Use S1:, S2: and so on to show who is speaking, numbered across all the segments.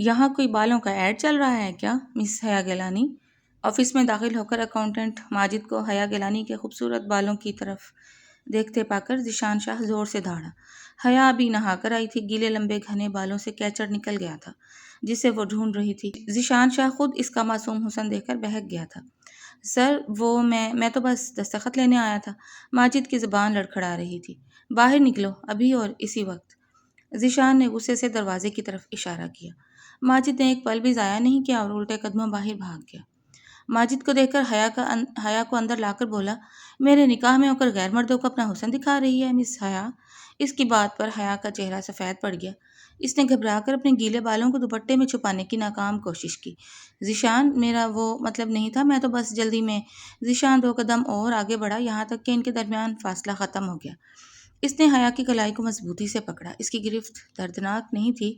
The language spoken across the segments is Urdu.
S1: یہاں کوئی بالوں کا ایڈ چل رہا ہے کیا؟ مس حیا گیلانی آفس میں داخل ہو کر اکاؤنٹنٹ ماجد کو حیا گیلانی کے خوبصورت بالوں کی طرف دیکھتے پا کر ذیشان شاہ زور سے دھاڑا۔ حیا ابھی نہا کر آئی تھی، گیلے لمبے گھنے بالوں سے کیچڑ نکل گیا تھا جسے وہ ڈھونڈ رہی تھی۔ ذیشان شاہ خود اس کا معصوم حسن دیکھ کر بہک گیا تھا۔ سر وہ میں تو بس دستخط لینے آیا تھا۔ ماجد کی زبان لڑکھڑا رہی تھی۔ باہر نکلو ابھی اور اسی وقت۔ ذیشان نے غصے سے دروازے کی طرف اشارہ کیا۔ ماجد نے ایک پل بھی ضائع نہیں کیا اور الٹے قدموں باہر بھاگ گیا۔ ماجد کو دیکھ کر حیا کو اندر لا کر بولا، میرے نکاح میں ہو کر غیر مردوں کو اپنا حسن دکھا رہی ہے مس حیا۔ اس کی بات پر حیا کا چہرہ سفید پڑ گیا۔ اس نے گھبرا کر اپنے گیلے بالوں کو دوپٹے میں چھپانے کی ناکام کوشش کی۔ ذیشان میرا وہ مطلب نہیں تھا، میں تو بس جلدی میں۔ ذیشان 2 قدم اور آگے بڑھا یہاں تک کہ ان کے درمیان فاصلہ ختم ہو گیا۔ اس نے حیا کی کلائی کو مضبوطی سے پکڑا۔ اس کی گرفت دردناک نہیں تھی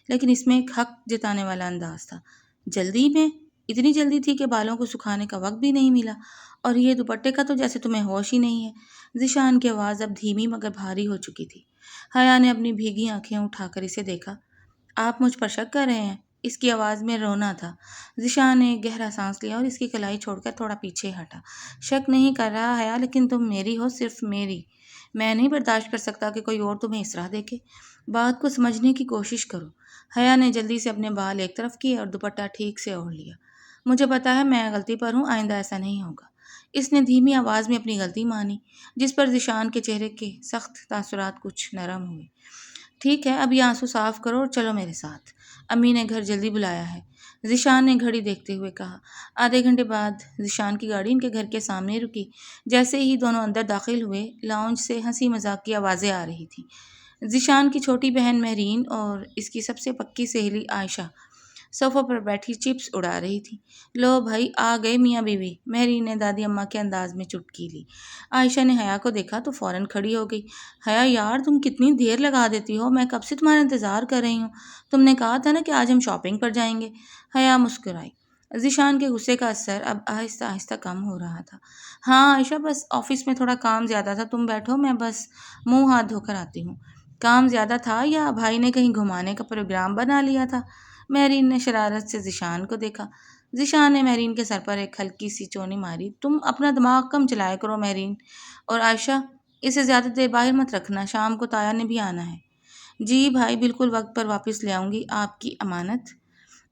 S1: لیکن اس میں ایک حق جتانے والا انداز تھا۔ جلدی میں؟ اتنی جلدی تھی کہ بالوں کو سکھانے کا وقت بھی نہیں ملا، اور یہ دوپٹے کا تو جیسے تمہیں ہوش ہی نہیں ہے۔ ذیشان کی آواز اب دھیمی مگر بھاری ہو چکی تھی۔ حیا نے اپنی بھیگی آنکھیں اٹھا کر اسے دیکھا۔ آپ مجھ پر شک کر رہے ہیں؟ اس کی آواز میں رونا تھا۔ ذیشان نے گہرا سانس لیا اور اس کی کلائی چھوڑ کر تھوڑا پیچھے ہٹا۔ شک نہیں کر رہا حیا، لیکن تم میری ہو، صرف میری۔ میں نہیں برداشت کر سکتا کہ کوئی اور تمہیں اس طرح دیکھے۔ بات کو سمجھنے کی کوشش کرو۔ حیا نے جلدی سے اپنے بال ایک طرف کیے اور دوپٹہ ٹھیک سے اوڑھ لیا۔ مجھے پتا ہے میں غلطی پر ہوں، آئندہ ایسا نہیں ہوگا۔ اس نے دھیمی آواز میں اپنی غلطی مانی، جس پر ذیشان کے چہرے کے سخت تاثرات کچھ نرم ہوئے۔ ٹھیک ہے، اب یہ آنسو صاف کرو اور چلو میرے ساتھ۔ امی نے گھر جلدی بلایا ہے، ذیشان نے گھڑی دیکھتے ہوئے کہا۔ آدھے گھنٹے بعد ذیشان کی گاڑی ان کے گھر کے سامنے رکی۔ جیسے ہی دونوں اندر داخل ہوئے، لاؤنج سے ہنسی مذاق کی آوازیں آ رہی تھیں۔ ذیشان کی چھوٹی بہن مہرین اور اس کی سب سے پکی سہیلی عائشہ صوفہ پر بیٹھی چپس اڑا رہی تھی۔ لو بھائی آ گئے میاں بیوی، مہرین نے دادی اماں کے انداز میں چٹکی لی۔ عائشہ نے حیا کو دیکھا تو فوراً کھڑی ہو گئی۔ حیا یار تم کتنی دیر لگا دیتی ہو، میں کب سے تمہارا انتظار کر رہی ہوں۔ تم نے کہا تھا نا کہ آج ہم شاپنگ پر جائیں گے۔ حیا مسکرائی۔ ذیشان کے غصے کا اثر اب آہستہ آہستہ کم ہو رہا تھا۔ ہاں عائشہ، بس آفس میں تھوڑا کام زیادہ تھا، تم بیٹھو میں بس منہ ہاتھ دھو کر آتی ہوں۔ کام زیادہ تھا یا بھائی نے کہیں گھمانے کا پروگرام بنا لیا تھا؟ مہرین نے شرارت سے ذیشان کو دیکھا۔ ذیشان نے مہرین کے سر پر ایک ہلکی سی چونی ماری۔ تم اپنا دماغ کم چلایا کرو مہرین، اور عائشہ اسے زیادہ دیر باہر مت رکھنا، شام کو تایا نے بھی آنا ہے۔ جی بھائی بالکل وقت پر واپس لے آؤں گی آپ کی امانت،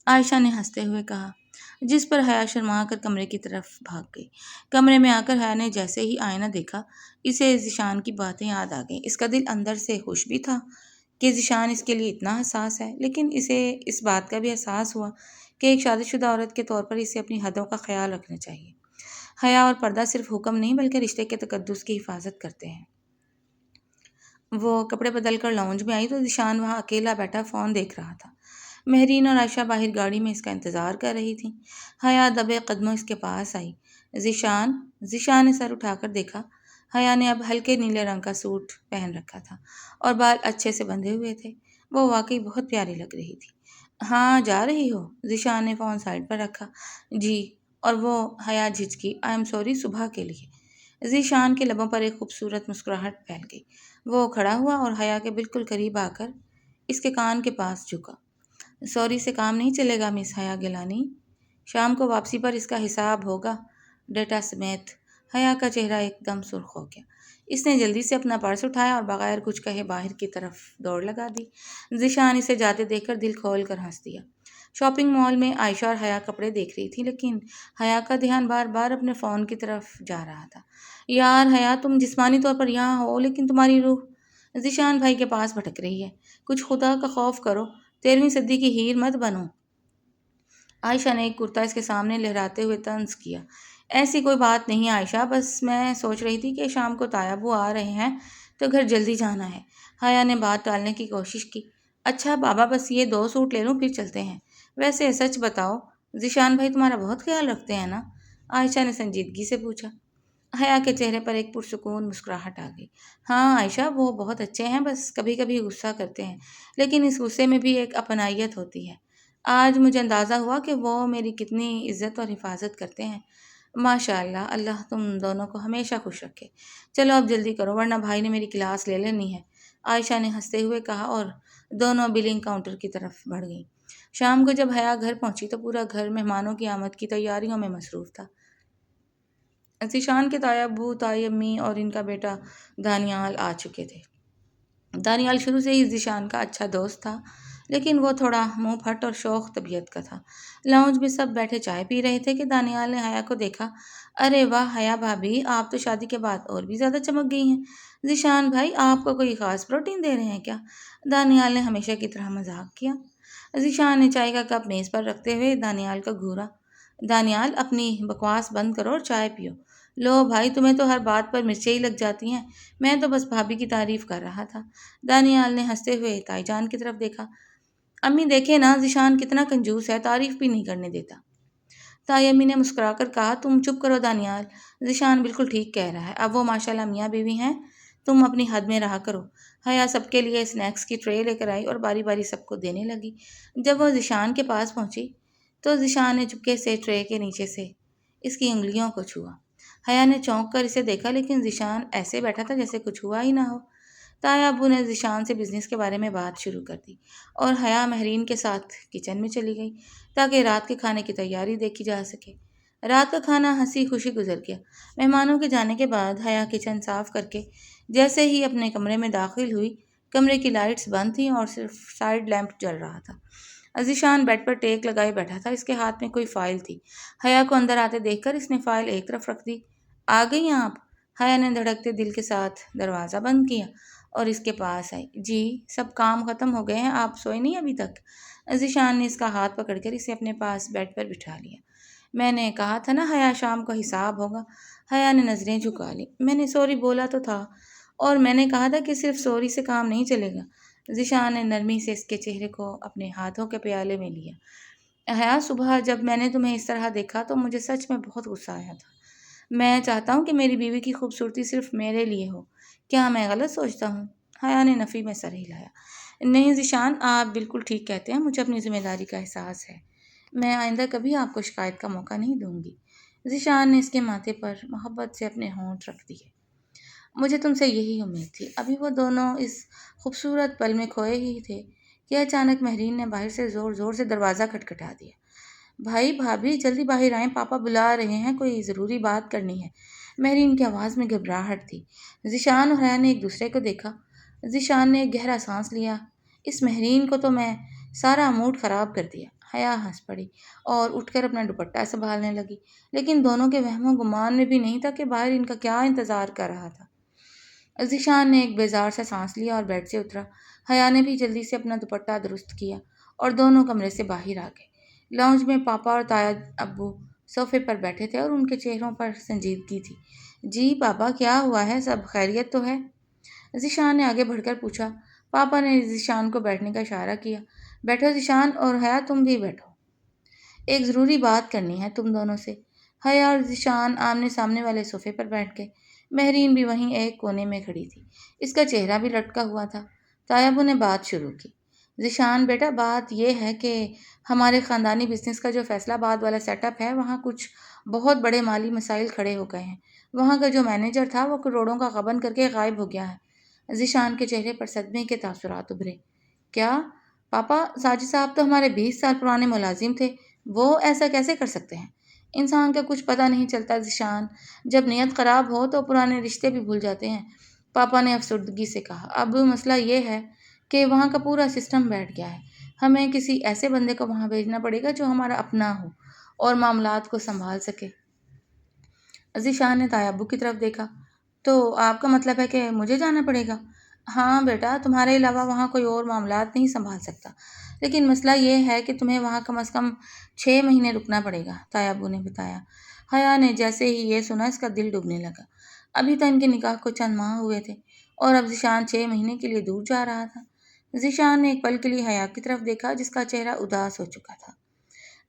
S1: عائشہ نے ہنستے ہوئے کہا، جس پر حیا شرما کر کمرے کی طرف بھاگ گئی۔ کمرے میں آ کر حیا نے جیسے ہی آئینہ دیکھا، اسے ذیشان کی باتیں یاد آ گئیں۔ اس کا دل اندر سے خوش بھی تھا کہ ذیشان اس کے لیے اتنا حساس ہے، لیکن اسے اس بات کا بھی احساس ہوا کہ ایک شادی شدہ عورت کے طور پر اسے اپنی حدوں کا خیال رکھنا چاہیے۔ حیا اور پردہ صرف حکم نہیں بلکہ رشتے کے تقدس کی حفاظت کرتے ہیں۔ وہ کپڑے بدل کر لاؤنج میں آئی تو ذیشان وہاں اکیلا بیٹھا فون دیکھ رہا تھا۔ مہرین اور عائشہ باہر گاڑی میں اس کا انتظار کر رہی تھیں۔ حیا دبے قدموں اس کے پاس آئی۔ ذیشان نے سر اٹھا کر دیکھا۔ حیا نے اب ہلکے نیلے رنگ کا سوٹ پہن رکھا تھا اور بال اچھے سے بندھے ہوئے تھے۔ وہ واقعی بہت پیاری لگ رہی تھی۔ ہاں جا رہی ہو؟ ذیشان نے فون سائڈ پر رکھا۔ جی، اور وہ حیا جھجکی، آئی ایم سوری صبح کے لیے۔ ذیشان کے لبوں پر ایک خوبصورت مسکراہٹ پھیل گئی۔ وہ کھڑا ہوا اور حیا کے بالکل قریب آ کر اس کے کان کے پاس جھکا۔ سوری سے کام نہیں چلے گا مس حیا گیلانی، شام کو واپسی پر اس کا حساب ہوگا ڈیٹا سمیت۔ حیا کا چہرہ ایک دم سرخ ہو گیا۔ اس نے جلدی سے اپنا پرس اٹھایا اور بغیر کچھ کہے باہر کی طرف دوڑ لگا دی۔ ذیشان اسے جاتے دیکھ کر دل کھول کر ہنس دیا۔ شاپنگ مال میں عائشہ اور حیا کپڑے دیکھ رہی تھی، لیکن حیا کا دھیان بار بار اپنے فون کی طرف جا رہا تھا۔ یار حیا تم جسمانی طور پر یہاں ہو لیکن تمہاری روح ذیشان بھائی کے پاس بھٹک رہی ہے۔ کچھ خدا کا خوف کرو، 13ویں صدی کی ہیر مت بنو۔ عائشہ نے ایک کرتا اس کے سامنے لہراتے ہوئے طنز کیا۔ ایسی کوئی بات نہیں عائشہ، بس میں سوچ رہی تھی کہ شام کو تایا ابو آ رہے ہیں تو گھر جلدی جانا ہے۔ حیا نے بات ٹالنے کی کوشش کی۔ اچھا بابا بس یہ 2 سوٹ لے لوں پھر چلتے ہیں۔ ویسے سچ بتاؤ ذیشان بھائی تمہارا بہت خیال رکھتے ہیں نا؟ عائشہ نے سنجیدگی سے پوچھا۔ حیا کے چہرے پر ایک پرسکون مسکراہٹ آ گئی۔ ہاں عائشہ وہ بہت اچھے ہیں، بس کبھی کبھی غصہ کرتے ہیں، لیکن اس غصے میں بھی ایک اپنائیت ہوتی ہے۔ آج مجھے اندازہ ہوا کہ وہ میری کتنی عزت اور حفاظت کرتے ہیں۔ ماشاء اللہ، اللہ تم دونوں کو ہمیشہ خوش رکھے۔ چلو اب جلدی کرو ورنہ بھائی نے میری کلاس لے لینی ہے، عائشہ نے ہنستے ہوئے کہا اور دونوں بلنگ کاؤنٹر کی طرف بڑھ گئیں۔ شام کو جب حیا گھر پہنچی تو پورا گھر مہمانوں کی آمد کی تیاریوں میں مصروف تھا۔ ذیشان کے تایا ابو، تائی امی اور ان کا بیٹا دانیال آ چکے تھے۔ دانیال شروع سے ہی ذیشان کا اچھا دوست تھا، لیکن وہ تھوڑا منہ پھٹ اور شوخ طبیعت کا تھا۔ لاؤنج میں سب بیٹھے چائے پی رہے تھے کہ دانیال نے حیا کو دیکھا۔ ارے واہ حیا بھابھی، آپ تو شادی کے بعد اور بھی زیادہ چمک گئی ہیں۔ ذیشان بھائی آپ کو کوئی خاص پروٹین دے رہے ہیں کیا؟ دانیال نے ہمیشہ کی طرح مذاق کیا۔ ذیشان نے چائے کا کپ میز پر رکھتے ہوئے دانیال کو گھورا۔ دانیال اپنی بکواس بند کرو اور چائے پیو۔ لو بھائی، تمہیں تو ہر بات پر مرچیں ہی لگ جاتی ہیں، میں تو بس بھابھی کی تعریف کر رہا تھا۔ دانیال نے ہنستے ہوئے تائی جان کی طرف دیکھا۔ امی دیکھے نا، ذیشان کتنا کنجوس ہے، تعریف بھی نہیں کرنے دیتا۔ تائی امی نے مسکرا کر کہا، تم چپ کرو دانیال، ذیشان بالکل ٹھیک کہہ رہا ہے، اب وہ ماشاءاللہ میاں بیوی ہیں، تم اپنی حد میں رہا کرو۔ حیا سب کے لیے اسنیکس کی ٹرے لے کر آئی اور باری باری سب کو دینے لگی۔ جب وہ ذیشان کے پاس پہنچی تو ذیشان نے چپکے سے ٹرے کے نیچے سے اس کی انگلیوں کو چھوا۔ حیا نے چونک کر اسے دیکھا، لیکن ذیشان ایسے بیٹھا تھا جیسے کچھ ہوا ہی نہ ہو۔ تایا ابو نے ذیشان سے بزنس کے بارے میں بات شروع کر دی اور حیا مہرین کے ساتھ کچن میں چلی گئی تاکہ رات کے کھانے کی تیاری دیکھی جا سکے۔ رات کا کھانا ہنسی خوشی گزر گیا۔ مہمانوں کے جانے کے بعد حیا کچن صاف کر کے جیسے ہی اپنے کمرے میں داخل ہوئی، کمرے کی لائٹس بند تھیں اور صرف سائیڈ لیمپ جل رہا تھا۔ ذیشان بیڈ پر ٹیک لگائے بیٹھا تھا، اس کے ہاتھ میں کوئی فائل تھی۔ حیا کو اندر آتے دیکھ کر اس نے فائل ایک طرف رکھ دی۔ آ گئی آپ؟ حیا نے دھڑکتے دل کے ساتھ دروازہ بند کیا اور اس کے پاس آئی۔ جی، سب کام ختم ہو گئے ہیں، آپ سوئے نہیں ابھی تک؟ ذیشان نے اس کا ہاتھ پکڑ کر اسے اپنے پاس بیڈ پر بٹھا لیا۔ میں نے کہا تھا نا حیا، شام کو حساب ہوگا۔ حیا نے نظریں جھکا لی۔ میں نے سوری بولا تو تھا، اور میں نے کہا تھا کہ صرف سوری سے کام نہیں چلے گا۔ ذیشان نے نرمی سے اس کے چہرے کو اپنے ہاتھوں کے پیالے میں لیا۔ حیا، صبح جب میں نے تمہیں اس طرح دیکھا تو مجھے سچ میں بہت غصہ آیا تھا۔ میں چاہتا ہوں کہ میری بیوی کی خوبصورتی صرف میرے لیے ہو۔ کیا میں غلط سوچتا ہوں؟ حیا نے نفی میں سر ہلایا۔ نہیں ذیشان، آپ بالکل ٹھیک کہتے ہیں، مجھے اپنی ذمہ داری کا احساس ہے۔ میں آئندہ کبھی آپ کو شکایت کا موقع نہیں دوں گی۔ ذیشان نے اس کے ماتھے پر محبت سے اپنے ہونٹ رکھ دیے۔ مجھے تم سے یہی امید تھی۔ ابھی وہ دونوں اس خوبصورت پل میں کھوئے ہی تھے کہ اچانک مہرین نے باہر سے زور زور سے دروازہ کھٹکھٹا دیا۔ بھائی بھابھی جلدی باہر آئیں، پاپا بلا رہے ہیں، کوئی ضروری بات کرنی ہے۔ مہرین کی آواز میں گھبراہٹ تھی۔ ذیشان اور حیا نے ایک دوسرے کو دیکھا۔ ذیشان نے ایک گہرا سانس لیا۔ اس مہرین کو تو میں سارا موڈ خراب کر دیا۔ حیا ہنس پڑی اور اٹھ کر اپنا دوپٹہ سنبھالنے لگی، لیکن دونوں کے وہم و گمان میں بھی نہیں تھا کہ باہر ان کا کیا انتظار کر رہا تھا۔ ذیشان نے ایک بیزار سا سانس لیا اور بیڈ سے اترا۔ حیا نے بھی جلدی سے اپنا دوپٹہ درست کیا اور دونوں کمرے سے باہر آ گئے۔ لاؤنج میں پاپا اور تایا ابو صوفے پر بیٹھے تھے اور ان کے چہروں پر سنجیدگی تھی۔ جی پاپا، کیا ہوا ہے؟ سب خیریت تو ہے؟ ذیشان نے آگے بڑھ کر پوچھا۔ پاپا نے ذیشان کو بیٹھنے کا اشارہ کیا۔ بیٹھو ذیشان، اور حیا تم بھی بیٹھو، ایک ضروری بات کرنی ہے تم دونوں سے۔ حیا اور ذیشان آمنے سامنے والے صوفے پر بیٹھ گئے۔ مہرین بھی وہیں ایک کونے میں کھڑی تھی، اس کا چہرہ بھی لٹکا ہوا تھا۔ تایا ابو نے بات شروع کی۔ ذیشان بیٹا، بات یہ ہے کہ ہمارے خاندانی بزنس کا جو فیصل آباد والا سیٹ اپ ہے، وہاں کچھ بہت بڑے مالی مسائل کھڑے ہو گئے ہیں۔ وہاں کا جو مینیجر تھا وہ کروڑوں کا غبن کر کے غائب ہو گیا ہے۔ ذیشان کے چہرے پر صدمے کے تاثرات ابھرے۔ کیا پاپا؟ ساجد صاحب تو ہمارے 20 سال پرانے ملازم تھے، وہ ایسا کیسے کر سکتے ہیں؟ انسان کا کچھ پتہ نہیں چلتا ذیشان، جب نیت خراب ہو تو پرانے رشتے بھی بھول جاتے ہیں، پاپا نے افسردگی سے کہا۔ اب مسئلہ یہ ہے کہ وہاں کا پورا سسٹم بیٹھ گیا ہے، ہمیں کسی ایسے بندے کو وہاں بھیجنا پڑے گا جو ہمارا اپنا ہو اور معاملات کو سنبھال سکے۔ ذیشان نے تایا ابو کی طرف دیکھا۔ تو آپ کا مطلب ہے کہ مجھے جانا پڑے گا؟ ہاں بیٹا، تمہارے علاوہ وہاں کوئی اور معاملات نہیں سنبھال سکتا، لیکن مسئلہ یہ ہے کہ تمہیں وہاں کم از کم 6 مہینے رکنا پڑے گا، تایا ابو نے بتایا۔ حیا نے جیسے ہی یہ سنا اس کا دل ڈوبنے لگا۔ ابھی تو ان کے نکاح کو چند ماہ ہوئے تھے اور اب ذیشان 6 مہینے کے لیے دور جا رہا تھا۔ ذیشان نے ایک پل کے لیے حیا کی طرف دیکھا جس کا چہرہ اداس ہو چکا تھا،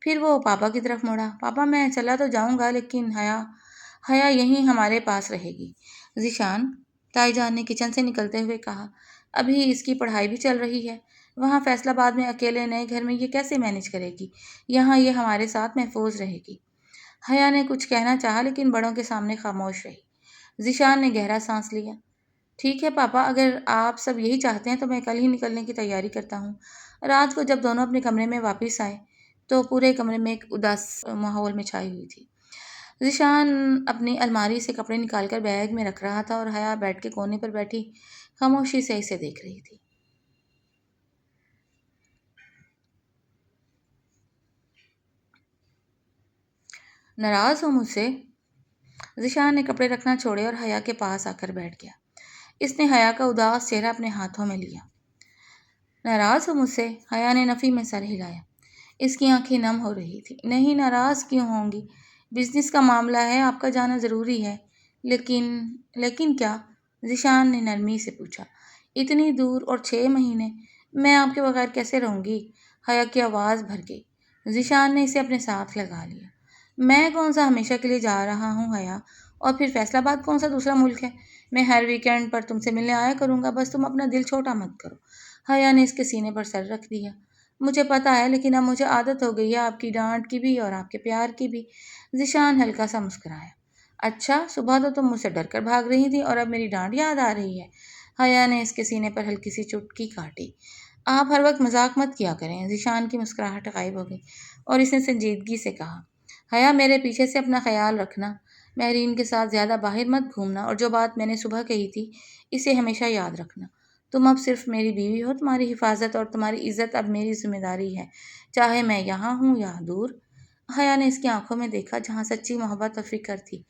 S1: پھر وہ پاپا کی طرف مڑا۔ پاپا میں چلا تو جاؤں گا، لیکن حیا یہیں ہمارے پاس رہے گی۔ ذیشان، تائی جان نے کچن سے نکلتے ہوئے کہا، ابھی اس کی پڑھائی بھی چل رہی ہے، وہاں فیصل آباد میں اکیلے نئے گھر میں یہ کیسے مینیج کرے گی؟ یہاں یہ ہمارے ساتھ محفوظ رہے گی۔ حیا نے کچھ کہنا چاہا لیکن بڑوں کے سامنے خاموش رہی۔ ذیشان نے گہرا سانس لیا۔ ٹھیک ہے پاپا، اگر آپ سب یہی چاہتے ہیں تو میں کل ہی نکلنے کی تیاری کرتا ہوں۔ رات کو جب دونوں اپنے کمرے میں واپس آئے تو پورے کمرے میں ایک اداس ماحول میں چھائی ہوئی تھی۔ ذیشان اپنی الماری سے کپڑے نکال کر بیگ میں رکھ رہا تھا اور حیا بیڈ کے کونے پر بیٹھی خاموشی سے اسے دیکھ رہی تھی۔ ناراض ہو مجھ سے؟ ذیشان نے کپڑے رکھنا چھوڑے اور حیا کے پاس آ کر بیٹھ گیا۔ اس نے حیا کا اداس چہرہ اپنے ہاتھوں میں لیا۔ ناراض ہو مجھ سے؟ حیا نے نفی میں سر ہلایا۔ اس کی آنکھیں نم ہو رہی تھی۔ نہیں، ناراض کیوں ہوں گی؟ بزنس کا معاملہ ہے، آپ کا جانا ضروری ہے۔ لیکن لیکن کیا؟ ذیشان نے نرمی سے پوچھا۔ اتنی دور اور 6 مہینے میں آپ کے بغیر کیسے رہوں گی؟ حیا کی آواز بھر گئی۔ ذیشان نے اسے اپنے ساتھ لگا لیا۔ میں کون سا ہمیشہ کے لیے جا رہا ہوں حیا؟ اور پھر فیصل آباد کون سا دوسرا ملک ہے؟ میں ہر ویکینڈ پر تم سے ملنے آیا کروں گا، بس تم اپنا دل چھوٹا مت کرو۔ حیا نے اس کے سینے پر سر رکھ دیا۔ مجھے پتا ہے، لیکن اب مجھے عادت ہو گئی ہے آپ کی ڈانٹ کی بھی اور آپ کے پیار کی بھی۔ ذیشان ہلکا سا مسکرایا۔ اچھا، صبح تو تم مجھ سے ڈر کر بھاگ رہی تھی اور اب میری ڈانٹ یاد آ رہی ہے۔ حیا نے اس کے سینے پر ہلکی سی چٹکی کاٹی۔ آپ ہر وقت مذاق مت کیا کریں۔ ذیشان کی مسکراہٹ غائب ہو گئی اور اس نے سنجیدگی سے کہا، حیا میرے پیچھے سے اپنا خیال رکھنا، مہرین کے ساتھ زیادہ باہر مت گھومنا، اور جو بات میں نے صبح کہی تھی اسے ہمیشہ یاد رکھنا۔ تم اب صرف میری بیوی ہو، تمہاری حفاظت اور تمہاری عزت اب میری ذمہ داری ہے، چاہے میں یہاں ہوں یا دور۔ حیا نے اس کی آنکھوں میں دیکھا جہاں سچی محبت اور فکر تھی۔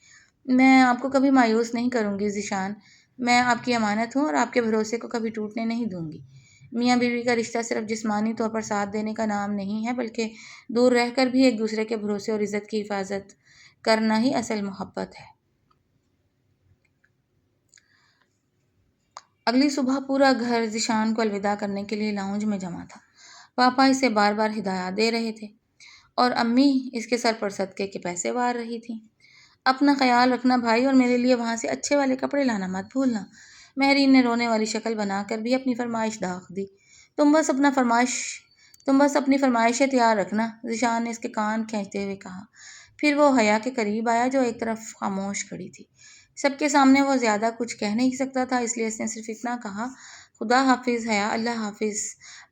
S1: میں آپ کو کبھی مایوس نہیں کروں گی ذیشان، میں آپ کی امانت ہوں اور آپ کے بھروسے کو کبھی ٹوٹنے نہیں دوں گی۔ میاں بیوی کا رشتہ صرف جسمانی طور پر ساتھ دینے کا نام نہیں ہے، بلکہ دور رہ کر بھی ایک دوسرے کے بھروسے اور عزت کی حفاظت کرنا ہی اصل محبت ہے۔ اگلی صبح پورا گھر ذیشان کو الوداع کرنے کے لیے لاؤنج میں جمع تھا۔ پاپا اسے بار بار ہدایات دے رہے تھے اور امی اس کے سر پر صدقے کے پیسے وار رہی تھیں۔ اپنا خیال رکھنا بھائی، اور میرے لیے وہاں سے اچھے والے کپڑے لانا مت بھولنا۔ مہرین نے رونے والی شکل بنا کر بھی اپنی فرمائش داغ دی۔ تم بس اپنا فرمائش تم بس اپنی فرمائشیں تیار رکھنا، ذیشان نے اس کے کان کھینچتے ہوئے کہا۔ پھر وہ حیا کے قریب آیا جو ایک طرف خاموش کھڑی تھی۔ سب کے سامنے وہ زیادہ کچھ کہہ نہیں سکتا تھا، اس لیے اس نے صرف اتنا کہا، خدا حافظ حیا، اللہ حافظ،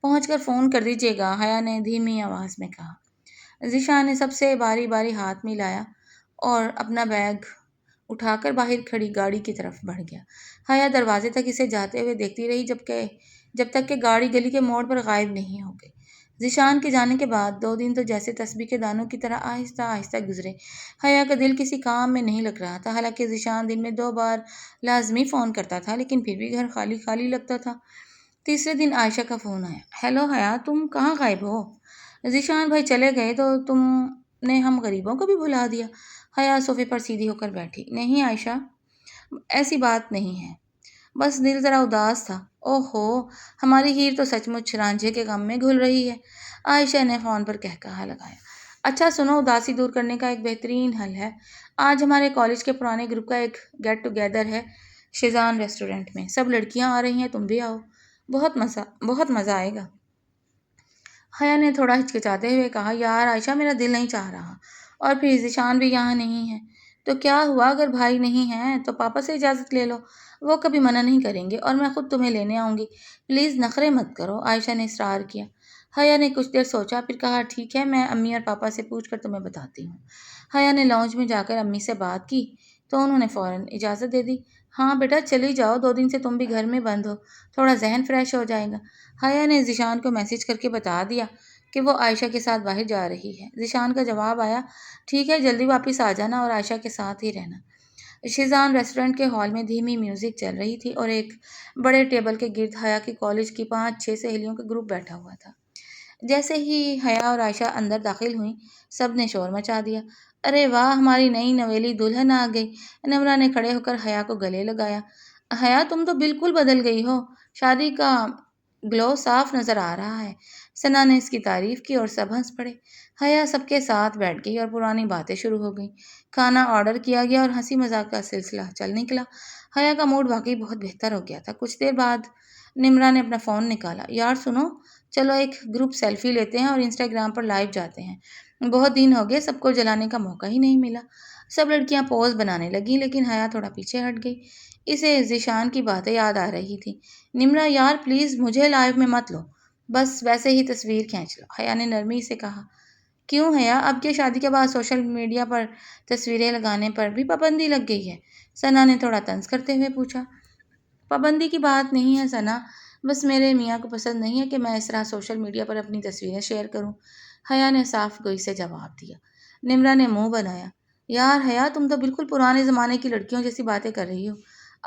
S1: پہنچ کر فون کر دیجیے گا، حیا نے دھیمی آواز میں کہا۔ ذیشان نے سب سے باری باری ہاتھ ملایا اور اپنا بیگ اٹھا کر باہر کھڑی گاڑی کی طرف بڑھ گیا۔ حیا دروازے تک اسے جاتے ہوئے دیکھتی رہی جب تک کہ گاڑی گلی کے موڑ پر غائب نہیں ہو گئی۔ ذیشان کے جانے کے بعد 2 دن تو جیسے تسبیح کے دانوں کی طرح آہستہ آہستہ گزرے۔ حیا کا دل کسی کام میں نہیں لگ رہا تھا، حالانکہ ذیشان دن میں 2 بار لازمی فون کرتا تھا، لیکن پھر بھی گھر خالی خالی لگتا تھا۔ تیسرے دن عائشہ کا فون آیا۔ ہیلو حیا، تم کہاں غائب ہو؟ ذیشان بھائی چلے گئے تو تم نے ہم غریبوں کو بھی بھلا دیا۔ حیا صوفے پر سیدھی ہو کر بیٹھی۔ نہیں عائشہ، ایسی بات نہیں ہے، بس دل ذرا اداس تھا۔ اوہ ہو، ہماری ہیر تو سچ مچ رانجھے کے غم میں گھل رہی ہے، عائشہ نے فون پر کہا لگایا۔ اچھا سنو، اداسی دور کرنے کا ایک بہترین حل ہے۔ آج ہمارے کالج کے پرانے گروپ کا ایک گیٹ ٹوگیدر ہے شیزان ریسٹورنٹ میں، سب لڑکیاں آ رہی ہیں، تم بھی آؤ، بہت مزہ آئے گا۔ حیا نے تھوڑا ہچکچاتے ہوئے کہا، یار عائشہ، میرا دل نہیں چاہ رہا، اور پھر ذیشان بھی یہاں نہیں ہے۔ تو کیا ہوا، اگر بھائی نہیں ہیں تو پاپا سے اجازت لے لو، وہ کبھی منع نہیں کریں گے، اور میں خود تمہیں لینے آؤں گی، پلیز نخرے مت کرو، عائشہ نے اصرار کیا۔ حیا نے کچھ دیر سوچا، پھر کہا، ٹھیک ہے، میں امی اور پاپا سے پوچھ کر تمہیں بتاتی ہوں۔ حیا نے لاؤنج میں جا کر امی سے بات کی تو انہوں نے فوراً اجازت دے دی۔ ہاں بیٹا، چلی جاؤ، 2 دن سے تم بھی گھر میں بند ہو، تھوڑا ذہن فریش ہو جائے گا۔ حیا نے ذیشان کو میسج کر کے بتا دیا کہ وہ عائشہ کے ساتھ باہر جا رہی ہے۔ ذیشان کا جواب آیا، ٹھیک ہے، جلدی واپس آ جانا اور عائشہ کے ساتھ ہی رہنا۔ شیزان ریسٹورنٹ کے ہال میں دھیمی میوزک چل رہی تھی اور ایک بڑے ٹیبل کے گرد حیا کی کالج کی 5-6 سہیلیوں کا گروپ بیٹھا ہوا تھا۔ جیسے ہی حیا اور عائشہ اندر داخل ہوئیں، سب نے شور مچا دیا۔ ارے واہ، ہماری نئی نویلی دلہن آ گئی، نمرہ نے کھڑے ہو کر حیا کو گلے لگایا۔ حیا، تم تو بالکل بدل گئی ہو، شادی کا گلو صاف نظر آ رہا ہے، ثنا نے اس کی تعریف کی اور سب ہنس پڑے۔ حیا سب کے ساتھ بیٹھ گئی اور پرانی باتیں شروع ہو گئیں۔ کھانا آرڈر کیا گیا اور ہنسی مذاق کا سلسلہ چل نکلا۔ حیا کا موڈ واقعی بہت بہتر ہو گیا تھا۔ کچھ دیر بعد نمرہ نے اپنا فون نکالا۔ یار سنو، چلو ایک گروپ سیلفی لیتے ہیں اور انسٹاگرام پر لائیو جاتے ہیں، بہت دن ہو گئے، سب کو جلانے کا موقع ہی نہیں ملا۔ سب لڑکیاں پوز بنانے لگیں، لیکن حیا تھوڑا پیچھے ہٹ گئی، اسے ذیشان کی باتیں یاد آ رہی تھیں۔ نمرہ یار پلیز مجھے لائیو میں مت لو، بس ویسے ہی تصویر کھینچ لو، حیا نے نرمی سے کہا۔ کیوں حیا، اب کے شادی کے بعد سوشل میڈیا پر تصویریں لگانے پر بھی پابندی لگ گئی ہے؟ ثنا نے تھوڑا طنز کرتے ہوئے پوچھا۔ پابندی کی بات نہیں ہے ثنا، بس میرے میاں کو پسند نہیں ہے کہ میں اس طرح سوشل میڈیا پر اپنی تصویریں شیئر کروں، حیا نے صاف گوئی سے جواب دیا۔ نمرا نے منہ بنایا۔ یار حیا، تم تو بالکل پرانے زمانے کی لڑکیوں جیسی باتیں کر رہی ہو۔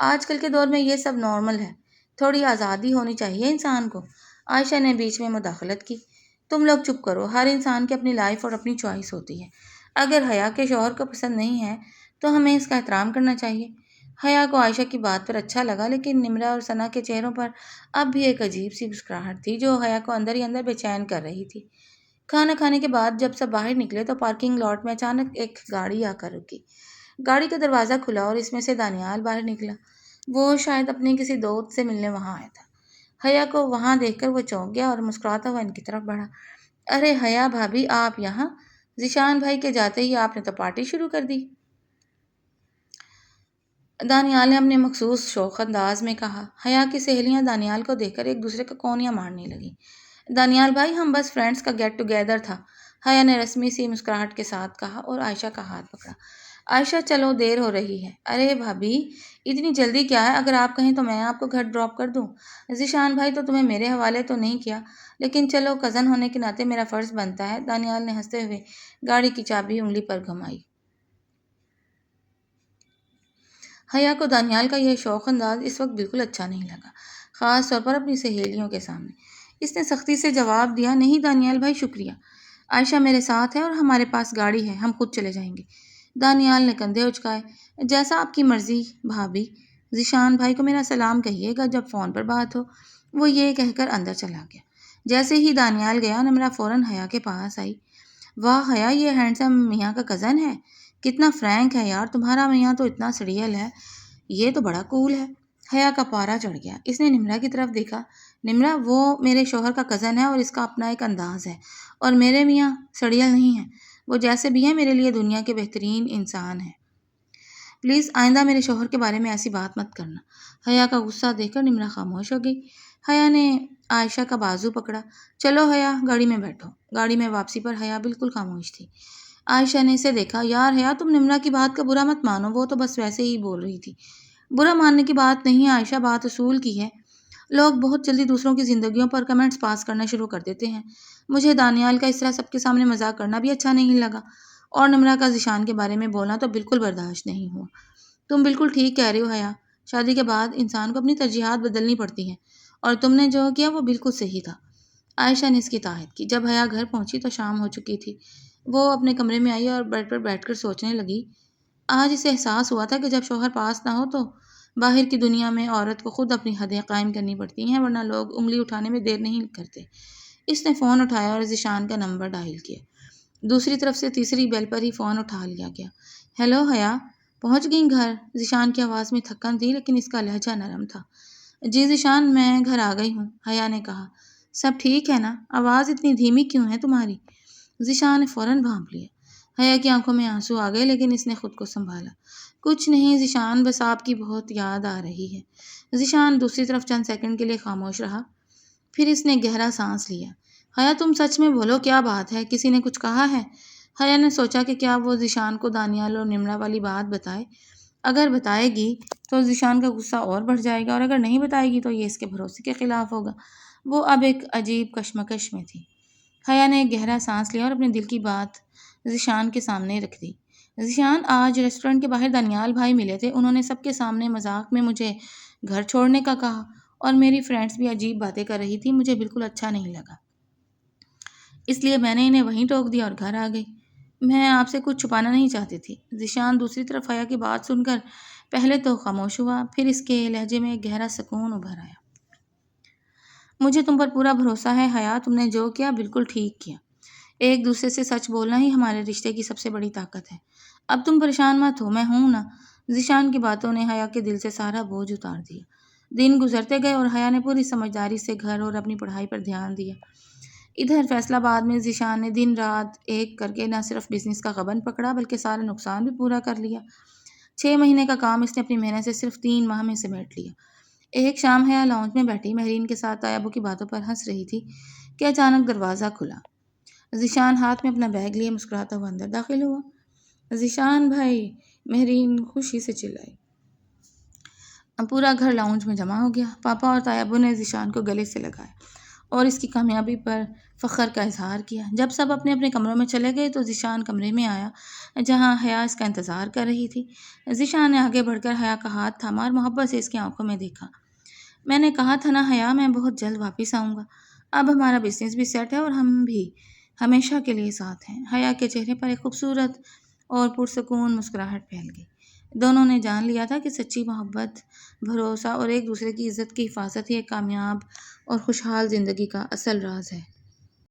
S1: آج کل کے دور میں یہ سب نارمل ہے، تھوڑی آزادی ہونی چاہیے انسان کو۔ عائشہ نے بیچ میں مداخلت کی۔ تم لوگ چپ کرو، ہر انسان کی اپنی لائف اور اپنی چوائس ہوتی ہے۔ اگر حیا کے شوہر کو پسند نہیں ہے تو ہمیں اس کا احترام کرنا چاہیے۔ حیا کو عائشہ کی بات پر اچھا لگا، لیکن نمرا اور ثنا کے چہروں پر اب بھی ایک عجیب سی مسکراہٹ تھی جو حیا کو اندر ہی اندر بے چین کر رہی تھی۔ کھانا کھانے کے بعد جب سب باہر نکلے تو پارکنگ لاٹ میں اچانک ایک گاڑی آ کر رکی۔ گاڑی کا دروازہ کھلا اور اس میں سے دانیال باہر نکلا۔ وہ شاید اپنے کسی دوست سے ملنے وہاں آیا تھا۔ حیا کو وہاں دیکھ کر وہ چونک گیا اور مسکراتا ہوا ان کی طرف بڑھا۔ ارے حیا بھابھی، آپ یہاں؟ ذیشان بھائی کے جاتے ہی آپ نے تو پارٹی شروع کر دی، دانیال نے اپنے مخصوص شوخ انداز میں کہا۔ حیا کی سہیلیاں دانیال کو دیکھ کر ایک دوسرے کو کونیاں مارنے لگیں۔ دانیال بھائی، ہم بس فرینڈس کا گیٹ ٹوگیدر تھا، حیا نے رسمی سی مسکراہٹ کے ساتھ کہا اور عائشہ کا ہاتھ پکڑا۔ عائشہ چلو، دیر ہو رہی ہے۔ ارے بھابھی، اتنی جلدی کیا ہے؟ اگر آپ کہیں تو میں آپ کو گھر ڈراپ کر دوں۔ ذیشان بھائی تو تمہیں میرے حوالے تو نہیں کیا، لیکن چلو، کزن ہونے کے ناطے میرا فرض بنتا ہے، دانیال نے ہنستے ہوئے گاڑی کی چابی انگلی پر گھمائی۔ حیا کو دانیال کا یہ شوخ انداز اس وقت بالکل اچھا نہیں لگا، خاص طور پر اپنی سہیلیوں کے سامنے۔ اس نے سختی سے جواب دیا، نہیں دانیال بھائی، شکریہ۔ عائشہ میرے ساتھ ہے اور ہمارے پاس گاڑی ہے، ہم خود چلے جائیں گے۔ دانیال نے کندھے اچکائے۔ جیسا آپ کی مرضی بھابھی، ذیشان بھائی کو میرا سلام کہیے گا جب فون پر بات ہو، وہ یہ کہہ کر اندر چلا گیا۔ جیسے ہی دانیال گیا، نمرا فوراً حیا کے پاس آئی۔ واہ حیا، یہ ہینڈسم میاں کا کزن ہے، کتنا فرینک ہے یار، تمہارا میاں تو اتنا سڑیل ہے، یہ تو بڑا کول ہے۔ حیا کا پارا چڑھ گیا، اس نے نمرا کی طرف دیکھا۔ نمرا، وہ میرے شوہر کا کزن ہے اور اس کا اپنا ایک انداز ہے، اور میرے میاں سڑیل نہیں ہیں، وہ جیسے بھی ہیں میرے لیے دنیا کے بہترین انسان ہیں۔ پلیز آئندہ میرے شوہر کے بارے میں ایسی بات مت کرنا۔ حیا کا غصہ دیکھ کر نمرا خاموش ہو گئی۔ حیا نے عائشہ کا بازو پکڑا۔ چلو حیا، گاڑی میں بیٹھو۔ گاڑی میں واپسی پر حیا بالکل خاموش تھی۔ عائشہ نے اسے دیکھا۔ یار حیا، تم نمرا کی بات کا برا مت مانو، وہ تو بس ویسے ہی بول رہی تھی۔ برا ماننے کی بات نہیں ہے عائشہ، بات اصول کی ہے۔ لوگ بہت جلدی دوسروں کی زندگیوں پر کمنٹس پاس کرنا شروع کر دیتے ہیں۔ مجھے دانیال کا اس طرح سب کے سامنے مذاق کرنا بھی اچھا نہیں لگا، اور نمرا کا ذیشان کے بارے میں بولنا تو بالکل برداشت نہیں ہوا۔ تم بالکل ٹھیک کہہ رہے ہو حیا، شادی کے بعد انسان کو اپنی ترجیحات بدلنی پڑتی ہیں، اور تم نے جو کیا وہ بالکل صحیح تھا۔ عائشہ نے اس کی تائید کی۔ جب حیا گھر پہنچی تو شام ہو چکی تھی۔ وہ اپنے کمرے میں آئی اور بیڈ پر بیٹھ کر سوچنے لگی۔ آج اسے احساس ہوا تھا کہ جب شوہر پاس نہ ہو تو باہر کی دنیا میں عورت کو خود اپنی حدیں قائم کرنی پڑتی ہیں، ورنہ لوگ انگلی اٹھانے میں دیر نہیں کرتے۔ اس نے فون اٹھایا اور ذیشان کا نمبر ڈائل کیا۔ دوسری طرف سے تیسری بیل پر ہی فون اٹھا لیا گیا۔ ہیلو حیا، پہنچ گئی گھر؟ ذیشان کی آواز میں تھکن تھی، لیکن اس کا لہجہ نرم تھا۔ جی ذیشان، میں گھر آ گئی ہوں، حیا نے کہا۔ سب ٹھیک ہے نا؟ آواز اتنی دھیمی کیوں ہے تمہاری؟ ذیشان نے فوراً بھانپ لیا۔ حیا کی آنکھوں میں آنسو آ گئے، لیکن اس نے خود کو سنبھالا۔ کچھ نہیں ذیشان، بس آپ کی بہت یاد آ رہی ہے۔ ذیشان دوسری طرف چند سیکنڈ کے لیے خاموش رہا، پھر اس نے گہرا سانس لیا۔ حیا تم سچ میں بولو، کیا بات ہے؟ کسی نے کچھ کہا ہے؟ حیا نے سوچا کہ کیا وہ ذیشان کو دانیال اور نمرا والی بات بتائے۔ اگر بتائے گی تو ذیشان کا غصہ اور بڑھ جائے گا، اور اگر نہیں بتائے گی تو یہ اس کے بھروسے کے خلاف ہوگا۔ وہ اب ایک عجیب کشمکش میں تھی۔ حیا نے ایک گہرا سانس لیا اور اپنے دل کی بات ذیشان کے سامنے رکھ دی۔ ذیشان، آج ریسٹورنٹ کے باہر دانیال بھائی ملے تھے، انہوں نے سب کے سامنے مذاق میں مجھے گھر چھوڑنے کا کہا، اور میری فرینڈس بھی عجیب باتیں کر رہی تھی، مجھے بالکل اچھا نہیں لگا، اس لیے میں نے انہیں وہیں ٹوک دیا اور گھر آ گئی۔ میں آپ سے کچھ چھپانا نہیں چاہتی تھی۔ ذیشان دوسری طرف حیا کی بات سن کر پہلے تو خاموش ہوا، پھر اس کے لہجے میں ایک گہرا سکون ابھر آیا۔ مجھے تم پر پورا بھروسہ ہے حیا، تم نے جو کیا بالکل ٹھیک کیا۔ ایک دوسرے سے سچ بولنا ہی ہمارے رشتے کی سب سے بڑی طاقت ہے۔ اب تم پریشان مت ہو، میں ہوں نا۔ ذیشان کی باتوں نے حیا کے دل سے سارا بوجھ اتار دیا۔ دن گزرتے گئے اور حیا نے پوری سمجھداری سے گھر اور اپنی پڑھائی پر دھیان دیا۔ ادھر فیصل آباد میں ذیشان نے دن رات ایک کر کے نہ صرف بزنس کا غبن پکڑا بلکہ سارا نقصان بھی پورا کر لیا۔ 6 مہینے کا کام اس نے اپنی محنت سے صرف 3 ماہ میں سمیٹ لیا۔ ایک شام حیا لاؤنج میں بیٹھی مہرین کے ساتھ طیبوں کی باتوں پر ہنس رہی تھی کہ اچانک دروازہ کھلا۔ ذیشان ہاتھ میں اپنا بیگ لیے مسکراتا ہوا اندر داخل ہوا۔ ذیشان بھائی، مہرین خوشی سے چلائی۔ پورا گھر لاؤنج میں جمع ہو گیا۔ پاپا اور طیبوں نے ذیشان کو گلے سے لگایا اور اس کی کامیابی پر فخر کا اظہار کیا۔ جب سب اپنے اپنے کمروں میں چلے گئے تو ذیشان کمرے میں آیا جہاں حیا اس کا انتظار کر رہی تھی۔ ذیشان نے آگے بڑھ کر حیا کا ہاتھ تھاما اور محبت سے اس کی آنکھوں میں دیکھا۔ میں نے کہا تھا نا حیا، میں بہت جلد واپس آؤں گا۔ اب ہمارا بزنس بھی سیٹ ہے اور ہم بھی ہمیشہ کے لیے ساتھ ہیں۔ حیا کے چہرے پر ایک خوبصورت اور پرسکون مسکراہٹ پھیل گئی۔ دونوں نے جان لیا تھا کہ سچی محبت، بھروسہ اور ایک دوسرے کی عزت کی حفاظت ہی ایک کامیاب اور خوشحال زندگی کا اصل راز ہے۔